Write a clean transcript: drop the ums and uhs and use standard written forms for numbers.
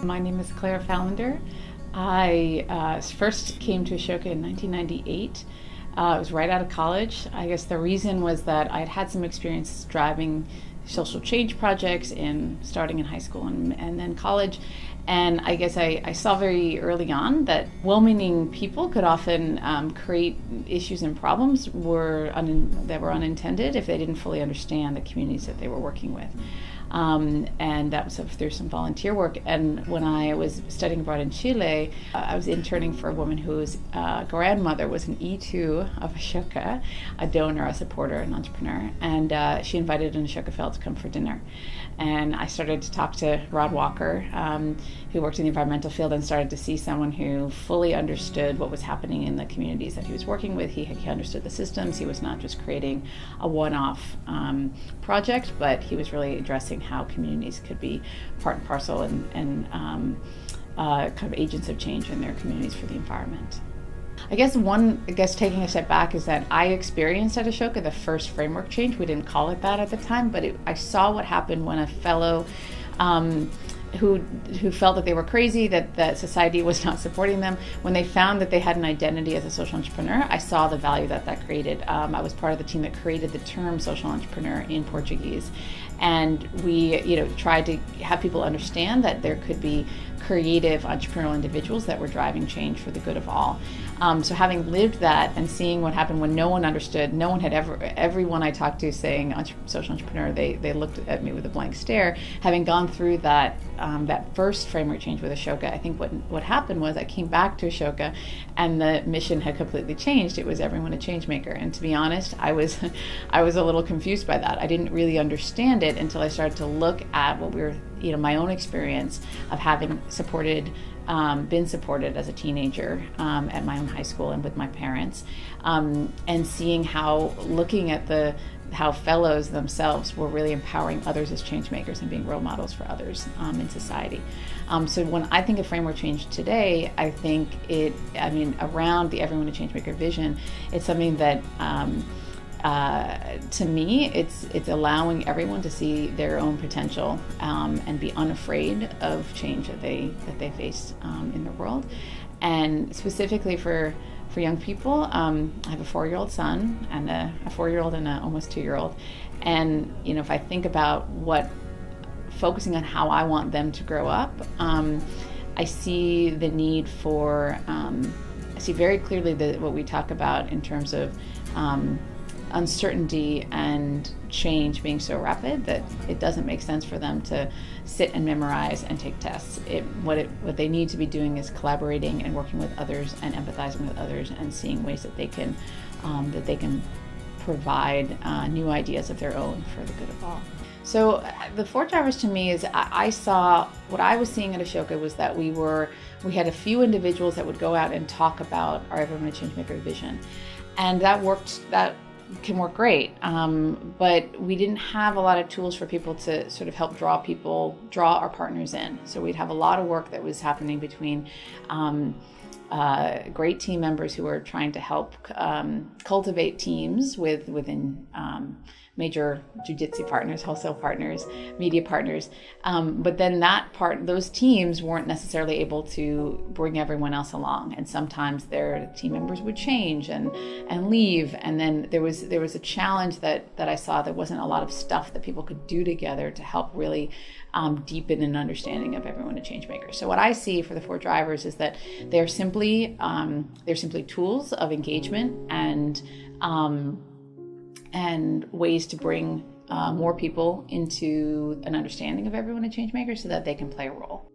My name is Claire Fallender. I first came to Ashoka in 1998. It was right out of college. I guess the reason was that I had had some experience driving social change projects starting in high school and then college. And I guess I saw very early on that well-meaning people could often create issues and problems that were unintended if they didn't fully understand the communities that they were working with. And that was through some volunteer work. And when I was studying abroad in Chile, I was interning for a woman whose grandmother was an E2 of Ashoka, a donor, a supporter, an entrepreneur. And she invited an Ashoka fellow to come for dinner. And I started to talk to Rod Walker, who worked in the environmental field, and started to see someone who fully understood what was happening in the communities that he was working with. He understood the systems. He was not just creating a one-off project, but he was really addressing how communities could be part and parcel and kind of agents of change in their communities for the environment. I guess taking a step back is that I experienced at Ashoka the first framework change. We didn't call it that at the time, but I saw what happened when a fellow who felt that they were crazy, that society was not supporting them, when they found that they had an identity as a social entrepreneur, I saw the value that created. I was part of the team that created the term social entrepreneur in Portuguese. And we, tried to have people understand that there could be creative entrepreneurial individuals that were driving change for the good of all. So having lived that and seeing what happened when no one understood, no one had everyone I talked to saying social entrepreneur, they looked at me with a blank stare. Having gone through that first framework change with Ashoka, I think what happened was I came back to Ashoka and the mission had completely changed. It was everyone a changemaker. And to be honest, I was a little confused by that. I didn't really understand it until I started to look at what my own experience of having been supported as a teenager at my own high school and with my parents, and seeing looking at how fellows themselves were really empowering others as change makers and being role models for others in society. So when I think of framework change today, I think around the everyone a change maker vision, it's something that to me, it's allowing everyone to see their own potential and be unafraid of change that they face in the world. And specifically for young people, I have a 4-year-old son and a 4-year-old and an almost 2-year-old. And if I think about focusing on how I want them to grow up, I see the need for, I see very clearly what we talk about in terms of uncertainty and change being so rapid that it doesn't make sense for them to sit and memorize and take tests. What they need to be doing is collaborating and working with others and empathizing with others and seeing ways that they can provide new ideas of their own for the good of all. So the 4 drivers to me is I saw what I was seeing at Ashoka was that we had a few individuals that would go out and talk about our Everyone a Changemaker vision, and that can work great, but we didn't have a lot of tools for people to sort of help draw our partners in. So we'd have a lot of work that was happening between great team members who were trying to help cultivate teams within major jiu-jitsu partners, wholesale partners, media partners. But then those teams weren't necessarily able to bring everyone else along. And sometimes their team members would change and leave. And then there was a challenge that I saw. There wasn't a lot of stuff that people could do together to help really deepen an understanding of everyone a change maker. So what I see for the 4 drivers is that they're simply tools of engagement and ways to bring more people into an understanding of everyone a change maker so that they can play a role.